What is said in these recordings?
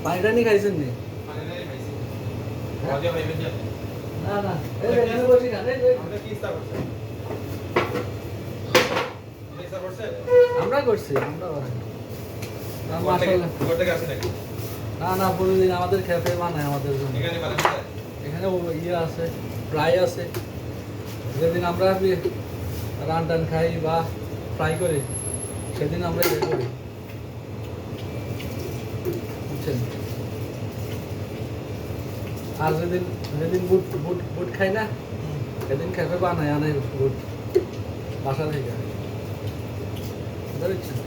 পানিটা নি খাইছেন নি? না না এই এখানে বসি না আমরা করছি আমরা না না প্রতিদিন আমাদের খেতে বানায় আমাদের জন্য এখানে ইয়ে আছে ফ্রাই আছে যেদিন আমরা রান টান খাই বা ফ্রাই করি সেদিন আমরা ইয়ে করি বুঝছেন আর যেদিন যেদিন বুট বুট বুট খাই না সেদিন খেতে বানায় আনে বুট বাসা থেকে বুঝছেন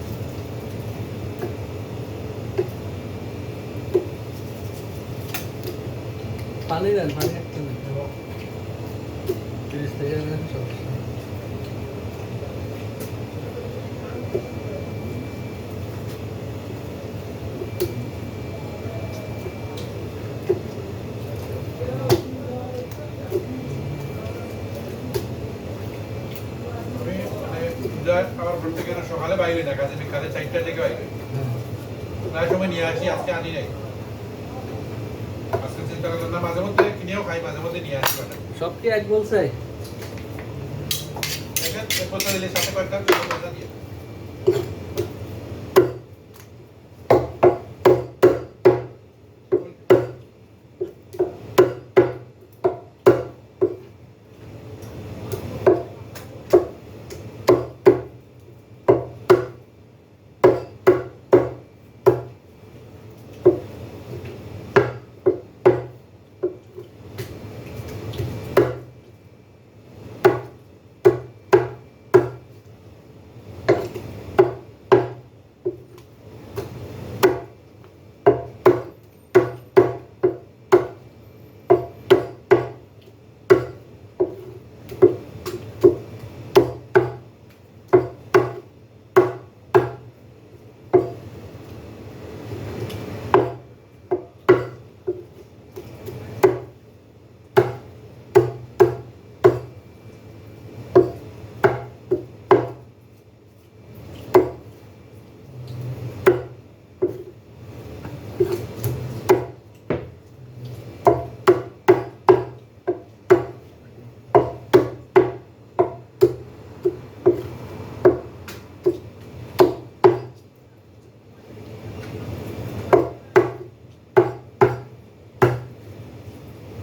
পানি দেন পানি একটু 30 থেকে সমস্যা আবার বলতে গেলে সকালে বাইরে না কাজে বিকালে 4টা থেকে বাইরে প্রায় সময় নিয়ে আসি আজকে আনি নাই আজকে চিন্তা করলাম না মাঝে মধ্যে কিনেও খাই মাঝে মধ্যে নিয়ে আসি সব কি এক বলছে দেখেন এক বছর এলে সাথে কয়েকটা পয়সা দিয়ে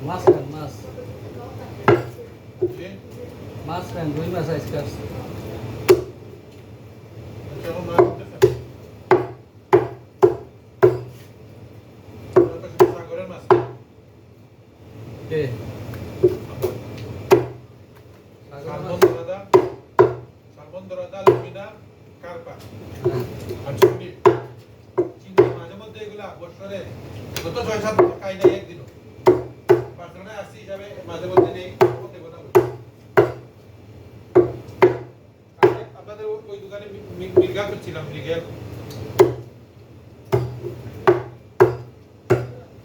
মাছ খান মাছ মাছ খান রুই মাছ আজকে আসছে কে সালবন্দরদা লুমিনা কারপা আর চিংড়ি চিংড়ি মাঝে মধ্যে এগুলা বছরে গত 6-7 বছর খাই নাই একদিনও বার্সেলোনায় আসছি হিসাবে মাঝে মধ্যে নেই দেবো না আপনাদের ওই দোকানে মির্গা করছিলাম মৃগেল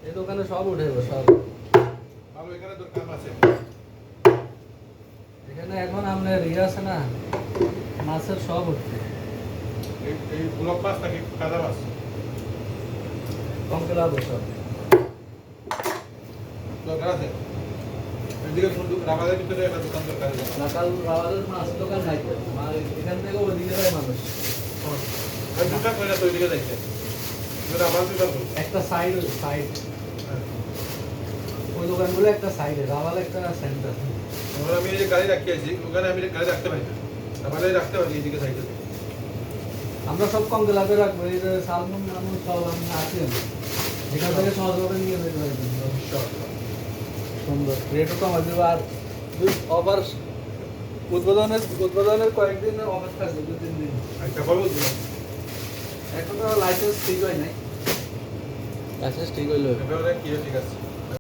এই দোকানে সব উঠে সব ভালো এখানে দোকান আছে এখানে এখন আমরা রিয়া আছে না মাছের সব উঠছে এই ব্লক মাছ নাকি কাদা মাছ কঙ্কলা সব দরকার আছে এদিকে রাবাদের ভিতরে একটা দোকান দরকার আছে লোকাল রাবারের মাছ দোকান নাই তো এখান থেকে ওদিকে যায় মানুষ ওই দোকান কইরা তো ওইদিকে যাইছে রাবার দোকান একটা সাইড ওই দোকানগুলো একটা সাইডে রাবার একটা সেন্টার আমি এই যে গাড়ি রাখি আছি ওখানে আমি গাড়ি রাখতে পারি না রাবারে রাখতে পারি এদিকে সাইডে আমরা সব কঙ্কলাতে রাখবো এই যে সালমন মানুষ সব আমি আছি এখান থেকে সহজভাবে নিয়ে যেতে পারি সুন্দর রেটও কমা দেবো আর অফার উদ্বোধনের কয়েকদিন অফার থাকবে 2-3 দিন আচ্ছা বলবো এখনো লাইসেন্স ঠিক হয় নাই লাইসেন্স ঠিক হইলো এবারে কি ঠিক আছে